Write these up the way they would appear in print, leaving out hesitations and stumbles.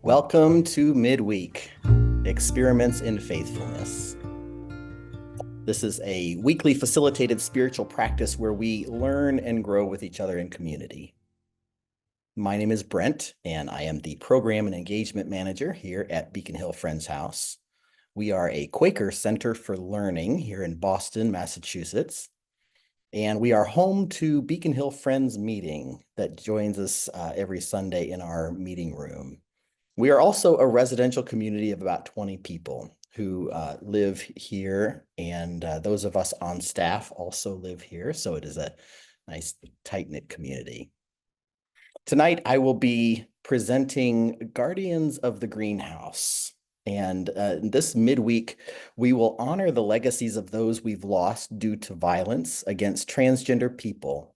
Welcome to Midweek, Experiments in Faithfulness. This is a weekly facilitated spiritual practice where we learn and grow with each other in community. My name is Brent, and I am the Program and Engagement Manager here at Beacon Hill Friends House. We are a Quaker Center for Learning here in Boston, Massachusetts. And we are home to Beacon Hill Friends Meeting that joins us every Sunday in our meeting room. We are also a residential community of about 20 people who live here, and those of us on staff also live here, so it is a nice tight-knit community. Tonight, I will be presenting Guardians of the Greenhouse, and this midweek, we will honor the legacies of those we've lost due to violence against transgender people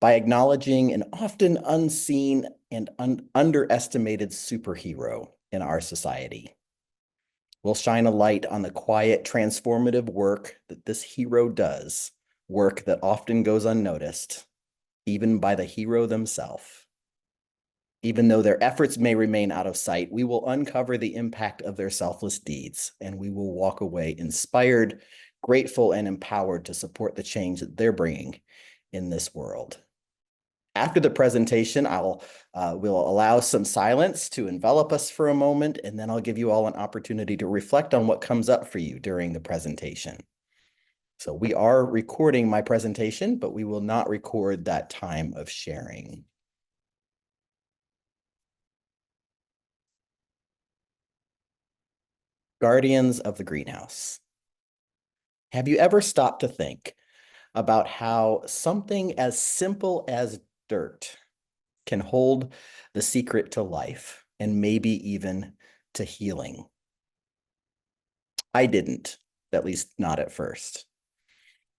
by acknowledging an often unseen and underestimated superhero in our society. We'll shine a light on the quiet, transformative work that this hero does, work that often goes unnoticed, even by the hero themself. Even though their efforts may remain out of sight, we will uncover the impact of their selfless deeds, and we will walk away inspired, grateful, and empowered to support the change that they're bringing in this world. After the presentation, we'll allow some silence to envelop us for a moment, and then I'll give you all an opportunity to reflect on what comes up for you during the presentation. So we are recording my presentation, but we will not record that time of sharing. Guardians of the Greenhouse. Have you ever stopped to think about how something as simple as dirt can hold the secret to life and maybe even to healing? I didn't, at least not at first.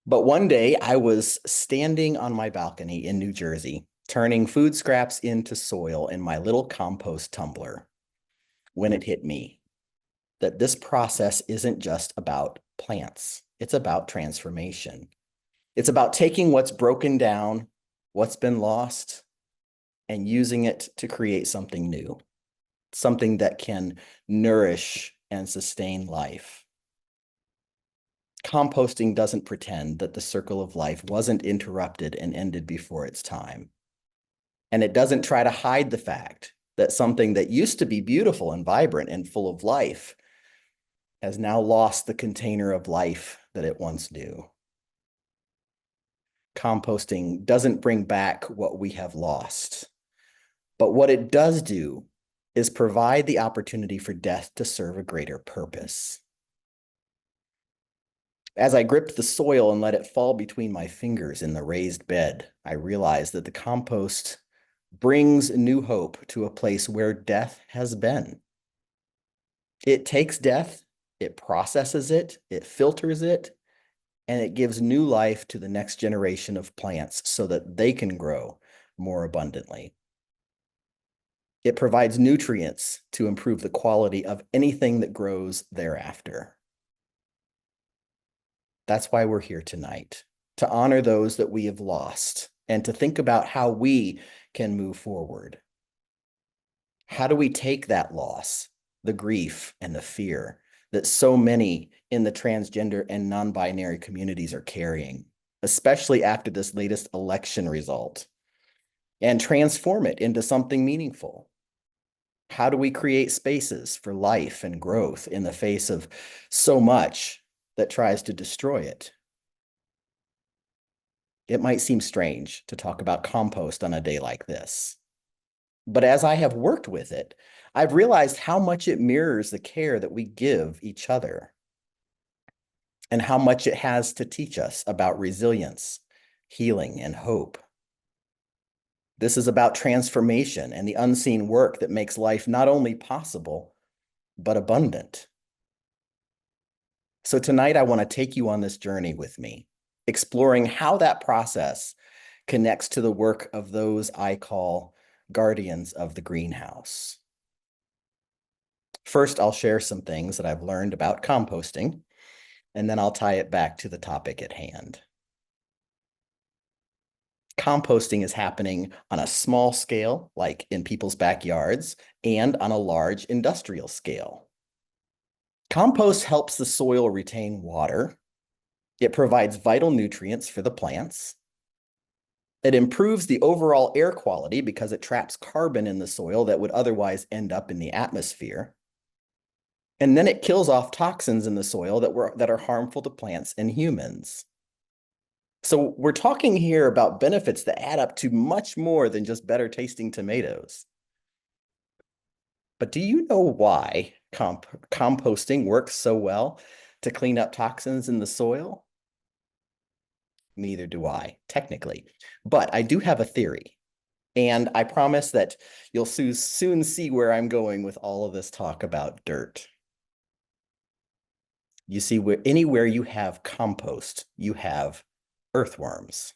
But one day I was standing on my balcony in New Jersey, turning food scraps into soil in my little compost tumbler, when it hit me that this process isn't just about plants. It's about transformation. It's about taking what's broken down, what's been lost, and using it to create something new, something that can nourish and sustain life. Composting doesn't pretend that the circle of life wasn't interrupted and ended before its time. And it doesn't try to hide the fact that something that used to be beautiful and vibrant and full of life has now lost the container of life that it once knew. Composting doesn't bring back what we have lost, but what it does do is provide the opportunity for death to serve a greater purpose. As I gripped the soil and let it fall between my fingers in the raised bed, I realized that the compost brings new hope to a place where death has been. It takes death, it processes it, it filters it, and it gives new life to the next generation of plants so that they can grow more abundantly. It provides nutrients to improve the quality of anything that grows thereafter. That's why we're here tonight, to honor those that we have lost and to think about how we can move forward. How do we take that loss, the grief and the fear that so many in the transgender and non-binary communities are carrying, especially after this latest election result, and transform it into something meaningful? How do we create spaces for life and growth in the face of so much that tries to destroy it? It might seem strange to talk about compost on a day like this, but as I have worked with it, I've realized how much it mirrors the care that we give each other and how much it has to teach us about resilience, healing, and hope. This is about transformation and the unseen work that makes life not only possible, but abundant. So tonight, I want to take you on this journey with me, exploring how that process connects to the work of those I call guardians of the greenhouse. First, I'll share some things that I've learned about composting, and then I'll tie it back to the topic at hand. Composting is happening on a small scale, like in people's backyards, and on a large industrial scale. Compost helps the soil retain water. It provides vital nutrients for the plants. It improves the overall air quality because it traps carbon in the soil that would otherwise end up in the atmosphere. And then it kills off toxins in the soil that are harmful to plants and humans. So we're talking here about benefits that add up to much more than just better tasting tomatoes. But do you know why composting works so well to clean up toxins in the soil? Neither do I, technically. But I do have a theory. And I promise that you'll soon see where I'm going with all of this talk about dirt. You see, anywhere you have compost, you have earthworms.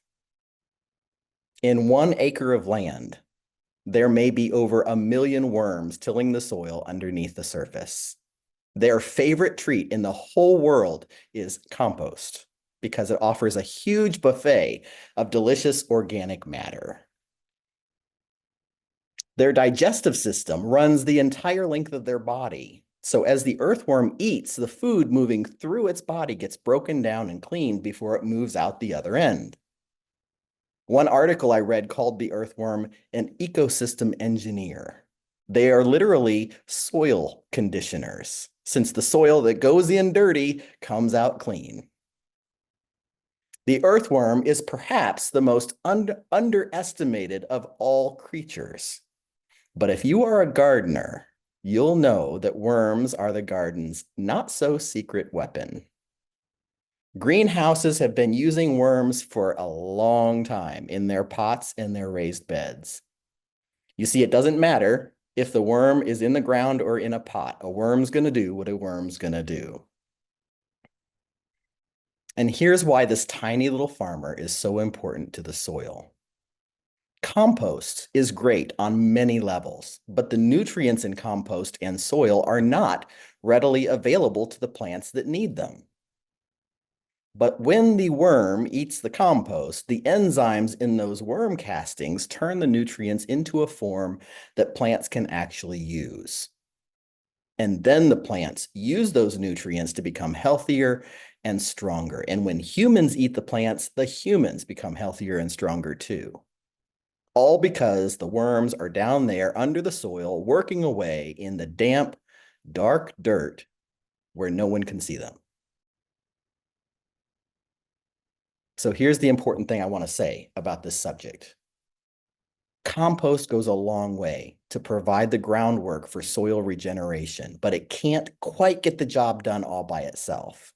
In 1 acre of land, there may be over 1 million worms tilling the soil underneath the surface. Their favorite treat in the whole world is compost because it offers a huge buffet of delicious organic matter. Their digestive system runs the entire length of their body. So as the earthworm eats, the food moving through its body gets broken down and cleaned before it moves out the other end. One article I read called the earthworm an ecosystem engineer. They are literally soil conditioners, since the soil that goes in dirty comes out clean. The earthworm is perhaps the most underestimated of all creatures. But if you are a gardener, you'll know that worms are the garden's not-so-secret weapon. Greenhouses have been using worms for a long time in their pots and their raised beds. You see, it doesn't matter if the worm is in the ground or in a pot. A worm's going to do what a worm's going to do. And here's why this tiny little farmer is so important to the soil. Compost is great on many levels, but the nutrients in compost and soil are not readily available to the plants that need them. But when the worm eats the compost, the enzymes in those worm castings turn the nutrients into a form that plants can actually use. And then the plants use those nutrients to become healthier and stronger. And when humans eat the plants, the humans become healthier and stronger too. All because the worms are down there under the soil, working away in the damp, dark dirt where no one can see them. So here's the important thing I want to say about this subject. Compost goes a long way to provide the groundwork for soil regeneration, but it can't quite get the job done all by itself.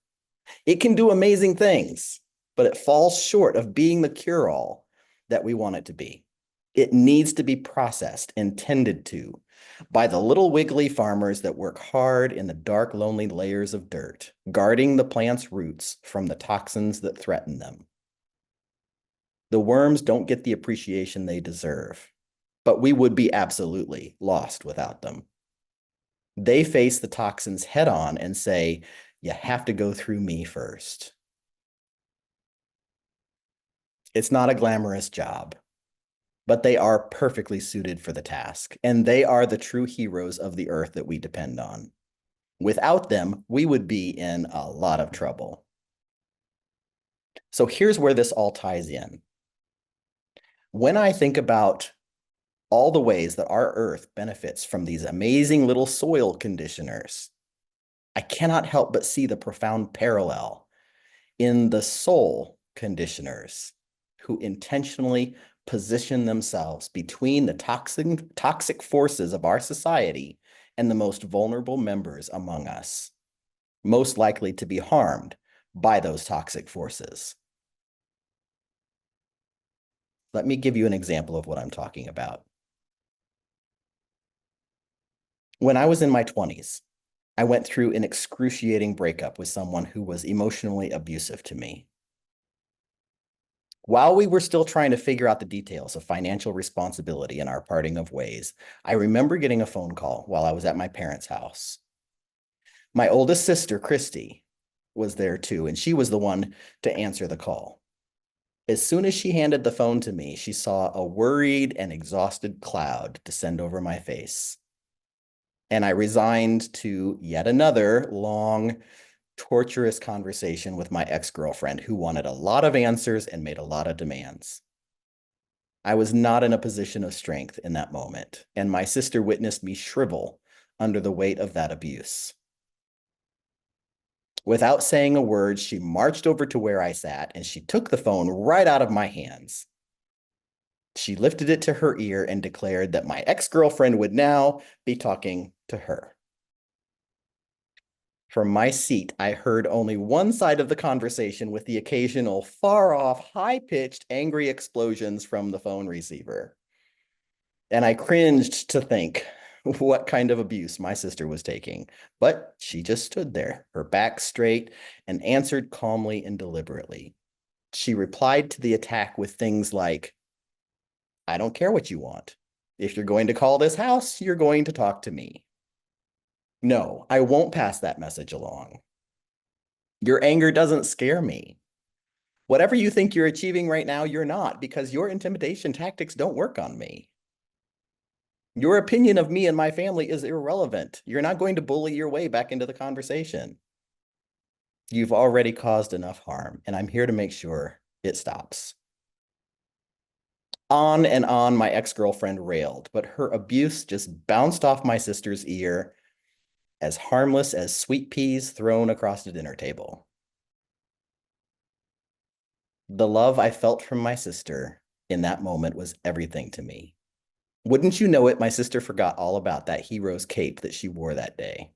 It can do amazing things, but it falls short of being the cure-all that we want it to be. It needs to be processed and tended to by the little wiggly farmers that work hard in the dark, lonely layers of dirt, guarding the plant's roots from the toxins that threaten them. The worms don't get the appreciation they deserve, but we would be absolutely lost without them. They face the toxins head on and say, you have to go through me first. It's not a glamorous job, but they are perfectly suited for the task, and they are the true heroes of the earth that we depend on. Without them, we would be in a lot of trouble. So here's where this all ties in. When I think about all the ways that our earth benefits from these amazing little soil conditioners, I cannot help but see the profound parallel in the soul conditioners who intentionally position themselves between the toxic forces of our society and the most vulnerable members among us, most likely to be harmed by those toxic forces. Let me give you an example of what I'm talking about. When I was in my 20s, I went through an excruciating breakup with someone who was emotionally abusive to me. While we were still trying to figure out the details of financial responsibility in our parting of ways, I remember getting a phone call while I was at my parents' house. My oldest sister, Christy, was there too, and she was the one to answer the call. As soon as she handed the phone to me, she saw a worried and exhausted cloud descend over my face. And I resigned to yet another long, torturous conversation with my ex-girlfriend who wanted a lot of answers and made a lot of demands. I was not in a position of strength in that moment, and my sister witnessed me shrivel under the weight of that abuse. Without saying a word, she marched over to where I sat and she took the phone right out of my hands. She lifted it to her ear and declared that my ex-girlfriend would now be talking to her. From my seat, I heard only one side of the conversation with the occasional far-off, high-pitched, angry explosions from the phone receiver. And I cringed to think what kind of abuse my sister was taking. But she just stood there, her back straight, and answered calmly and deliberately. She replied to the attack with things like, I don't care what you want. If you're going to call this house, you're going to talk to me. No, I won't pass that message along. Your anger doesn't scare me. Whatever you think you're achieving right now, you're not, because your intimidation tactics don't work on me. Your opinion of me and my family is irrelevant. You're not going to bully your way back into the conversation. You've already caused enough harm, and I'm here to make sure it stops. On and on my ex-girlfriend railed, but her abuse just bounced off my sister's ear, as harmless as sweet peas thrown across the dinner table. The love I felt from my sister in that moment was everything to me. Wouldn't you know it, my sister forgot all about that hero's cape that she wore that day.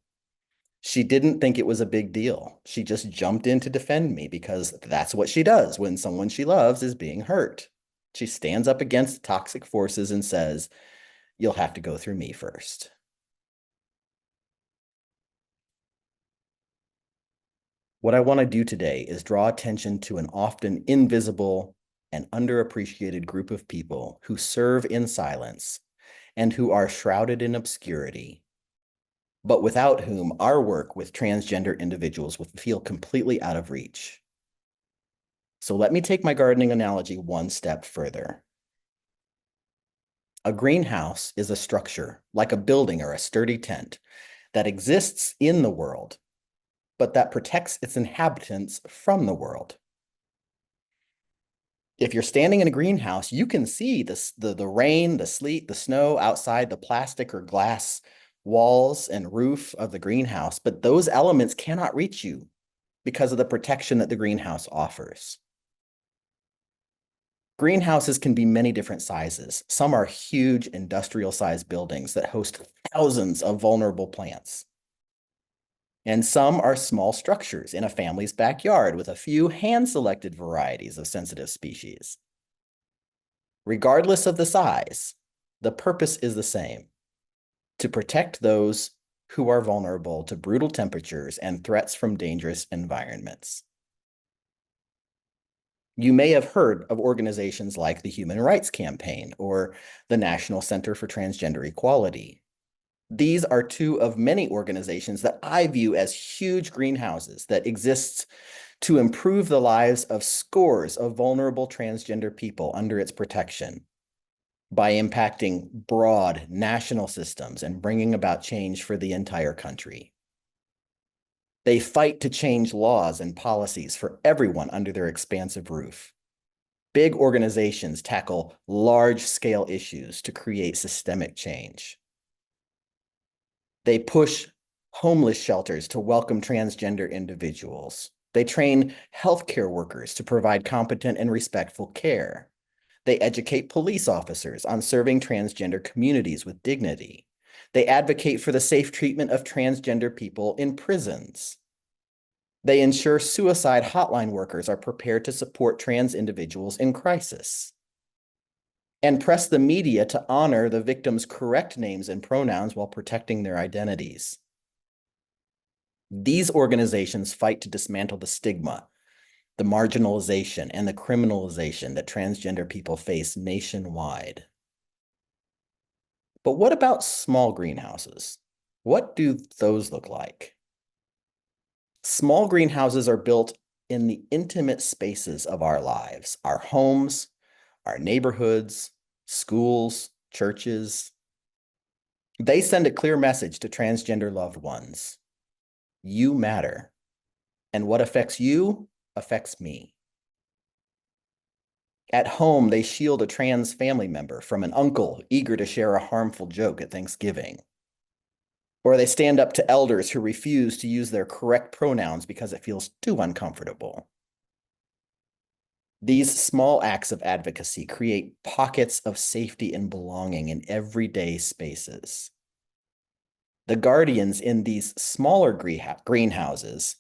She didn't think it was a big deal. She just jumped in to defend me because that's what she does when someone she loves is being hurt. She stands up against toxic forces and says, you'll have to go through me first. What I want to do today is draw attention to an often invisible and underappreciated group of people who serve in silence and who are shrouded in obscurity, but without whom our work with transgender individuals will feel completely out of reach. So let me take my gardening analogy one step further. A greenhouse is a structure, like a building or a sturdy tent, that exists in the world, but that protects its inhabitants from the world. If you're standing in a greenhouse, you can see the rain, the sleet, the snow outside the plastic or glass walls and roof of the greenhouse, but those elements cannot reach you because of the protection that the greenhouse offers. Greenhouses can be many different sizes. Some are huge industrial-sized buildings that host thousands of vulnerable plants. And some are small structures in a family's backyard with a few hand-selected varieties of sensitive species. Regardless of the size, the purpose is the same: to protect those who are vulnerable to brutal temperatures and threats from dangerous environments. You may have heard of organizations like the Human Rights Campaign or the National Center for Transgender Equality. These are two of many organizations that I view as huge greenhouses that exist to improve the lives of scores of vulnerable transgender people under its protection by impacting broad national systems and bringing about change for the entire country. They fight to change laws and policies for everyone under their expansive roof. Big organizations tackle large-scale issues to create systemic change. They push homeless shelters to welcome transgender individuals. They train healthcare workers to provide competent and respectful care. They educate police officers on serving transgender communities with dignity. They advocate for the safe treatment of transgender people in prisons. They ensure suicide hotline workers are prepared to support trans individuals in crisis, and press the media to honor the victims' correct names and pronouns while protecting their identities. These organizations fight to dismantle the stigma, the marginalization, and the criminalization that transgender people face nationwide. But what about small greenhouses? What do those look like? Small greenhouses are built in the intimate spaces of our lives, our homes, our neighborhoods, schools, churches. They send a clear message to transgender loved ones. You matter, and what affects you affects me. At home, they shield a trans family member from an uncle eager to share a harmful joke at Thanksgiving. Or they stand up to elders who refuse to use their correct pronouns because it feels too uncomfortable. These small acts of advocacy create pockets of safety and belonging in everyday spaces. The guardians in these smaller greenhouses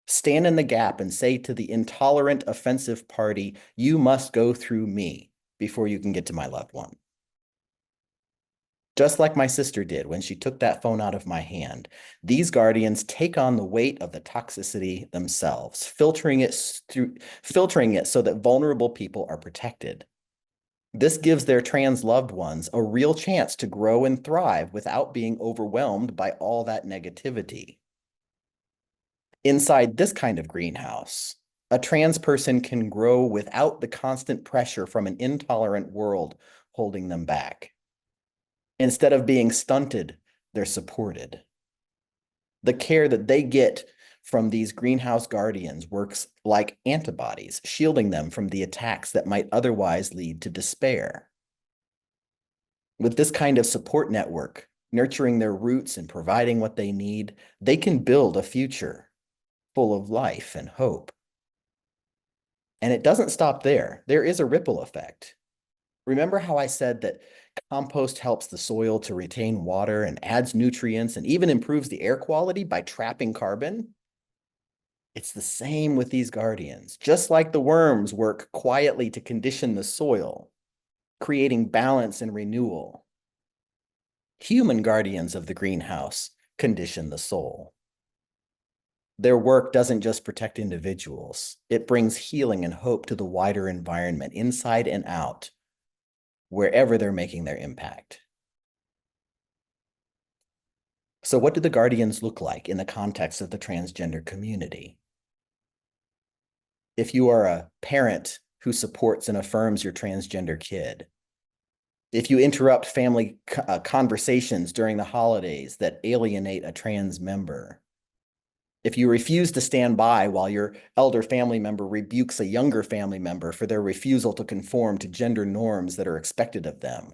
stand in the gap and say to the intolerant, offensive party, you must go through me before you can get to my loved one. Just like my sister did when she took that phone out of my hand, these guardians take on the weight of the toxicity themselves, filtering it so that vulnerable people are protected. This gives their trans loved ones a real chance to grow and thrive without being overwhelmed by all that negativity. Inside this kind of greenhouse, a trans person can grow without the constant pressure from an intolerant world holding them back. Instead of being stunted, they're supported. The care that they get from these greenhouse guardians works like antibodies, shielding them from the attacks that might otherwise lead to despair. With this kind of support network, nurturing their roots and providing what they need, they can build a future full of life and hope. And it doesn't stop there. There is a ripple effect. Remember how I said that compost helps the soil to retain water and adds nutrients and even improves the air quality by trapping carbon? It's the same with these guardians. Just like the worms work quietly to condition the soil, creating balance and renewal, human guardians of the greenhouse condition the soul. Their work doesn't just protect individuals. It brings healing and hope to the wider environment, inside and out, wherever they're making their impact. So what do the guardians look like in the context of the transgender community? If you are a parent who supports and affirms your transgender kid, if you interrupt family conversations during the holidays that alienate a trans member, if you refuse to stand by while your elder family member rebukes a younger family member for their refusal to conform to gender norms that are expected of them,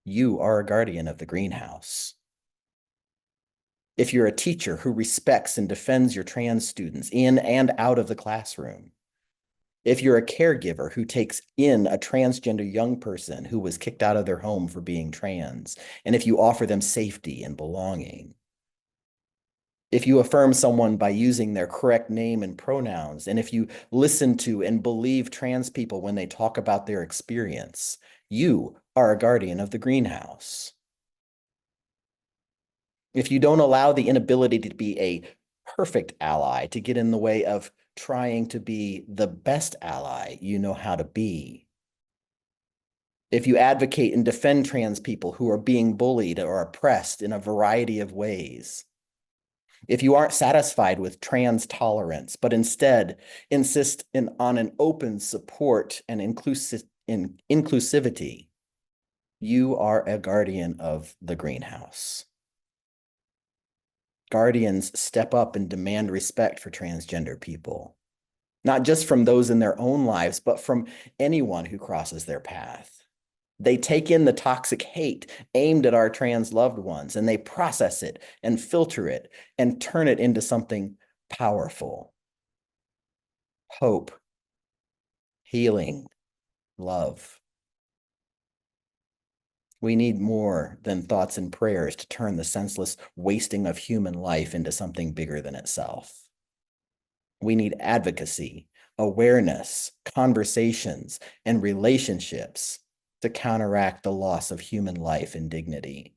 you are a guardian of the greenhouse. If you're a teacher who respects and defends your trans students in and out of the classroom, if you're a caregiver who takes in a transgender young person who was kicked out of their home for being trans, and if you offer them safety and belonging, if you affirm someone by using their correct name and pronouns, and if you listen to and believe trans people when they talk about their experience, you are a guardian of the greenhouse. If you don't allow the inability to be a perfect ally to get in the way of trying to be the best ally you know how to be, if you advocate and defend trans people who are being bullied or oppressed in a variety of ways, if you aren't satisfied with trans tolerance, but instead insist on an open support and inclusivity, you are a guardian of the greenhouse. Guardians step up and demand respect for transgender people, not just from those in their own lives, but from anyone who crosses their path. They take in the toxic hate aimed at our trans loved ones, and they process it and filter it and turn it into something powerful. Hope, healing, love. We need more than thoughts and prayers to turn the senseless wasting of human life into something bigger than itself. We need advocacy, awareness, conversations, and relationships to counteract the loss of human life and dignity.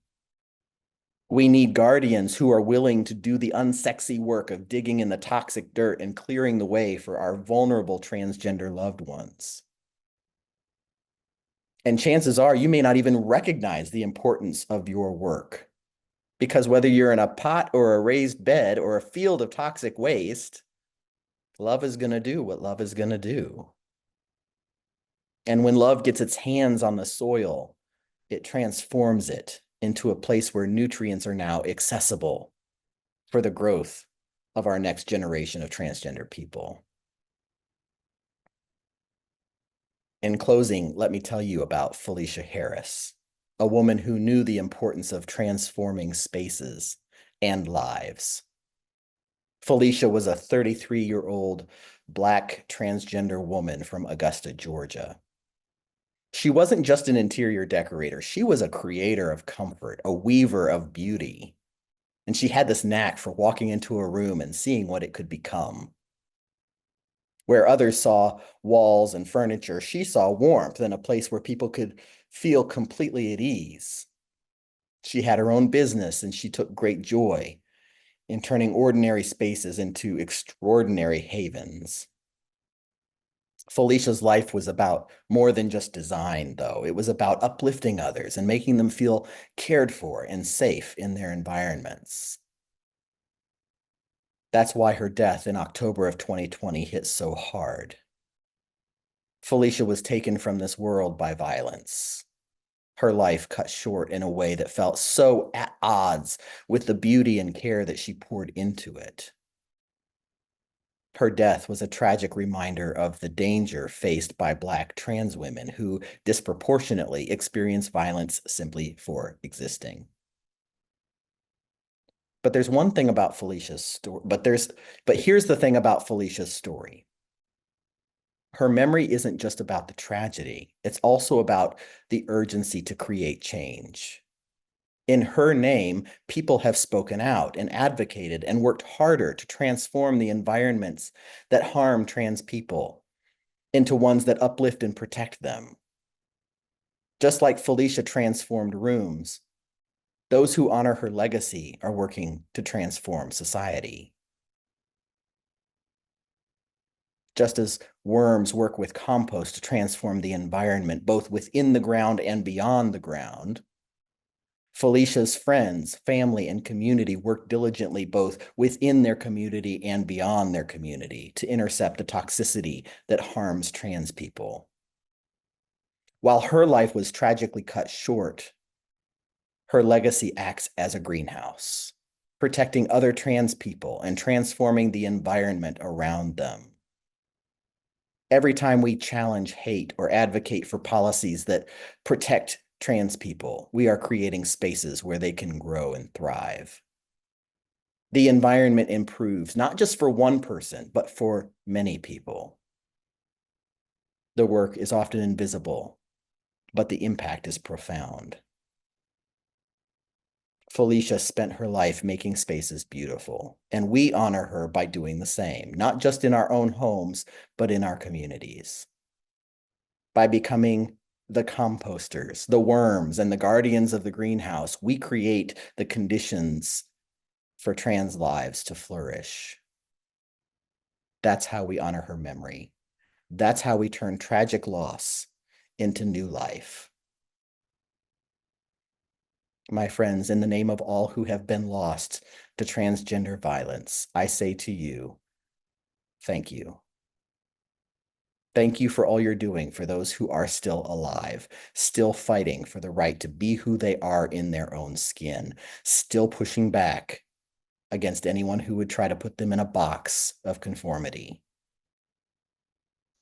We need guardians who are willing to do the unsexy work of digging in the toxic dirt and clearing the way for our vulnerable transgender loved ones. And chances are you may not even recognize the importance of your work, because whether you're in a pot or a raised bed or a field of toxic waste, Love is going to do what love is going to do. And when love gets its hands on the soil, it transforms it into a place where nutrients are now accessible for the growth of our next generation of transgender people. In closing, let me tell you about Felicia Harris, a woman who knew the importance of transforming spaces and lives. Felicia was a 33-year-old Black transgender woman from Augusta, Georgia. She wasn't just an interior decorator. She was a creator of comfort, a weaver of beauty. And she had this knack for walking into a room and seeing what it could become. Where others saw walls and furniture, she saw warmth and a place where people could feel completely at ease. She had her own business, and she took great joy in turning ordinary spaces into extraordinary havens. Felicia's life was about more than just design, though. It was about uplifting others and making them feel cared for and safe in their environments. That's why her death in October of 2020 hit so hard. Felicia was taken from this world by violence. Her life cut short in a way that felt so at odds with the beauty and care that she poured into it. Her death was a tragic reminder of the danger faced by Black trans women who disproportionately experience violence simply for existing. But there's one thing about Felicia's story, but here's the thing about Felicia's story. Her memory isn't just about the tragedy. It's also about the urgency to create change. In her name, people have spoken out and advocated and worked harder to transform the environments that harm trans people into ones that uplift and protect them. Just like Felicia transformed rooms, those who honor her legacy are working to transform society. Just as worms work with compost to transform the environment, both within the ground and beyond the ground, Felicia's friends, family, and community work diligently both within their community and beyond their community to intercept the toxicity that harms trans people. While her life was tragically cut short, her legacy acts as a greenhouse, protecting other trans people and transforming the environment around them. Every time we challenge hate or advocate for policies that protect trans people, we are creating spaces where they can grow and thrive. The environment improves, not just for one person, but for many people. The work is often invisible, but the impact is profound. Felicia spent her life making spaces beautiful, and we honor her by doing the same, not just in our own homes, but in our communities. By becoming the composters, the worms, and the guardians of the greenhouse, we create the conditions for trans lives to flourish. That's how we honor her memory. That's how we turn tragic loss into new life. My friends, in the name of all who have been lost to transgender violence, I say to you, thank you. Thank you for all you're doing for those who are still alive, still fighting for the right to be who they are in their own skin, still pushing back against anyone who would try to put them in a box of conformity.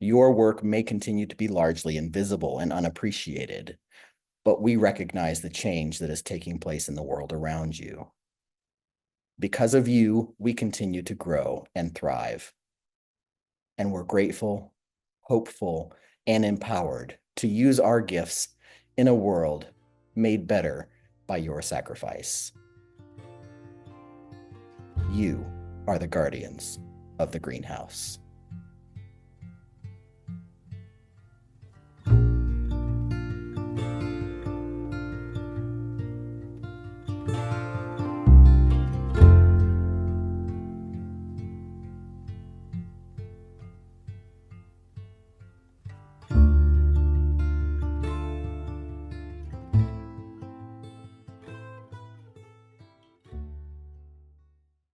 Your work may continue to be largely invisible and unappreciated, but we recognize the change that is taking place in the world around you. Because of you, we continue to grow and thrive. And we're grateful, hopeful, and empowered to use our gifts in a world made better by your sacrifice. You are the guardians of the greenhouse.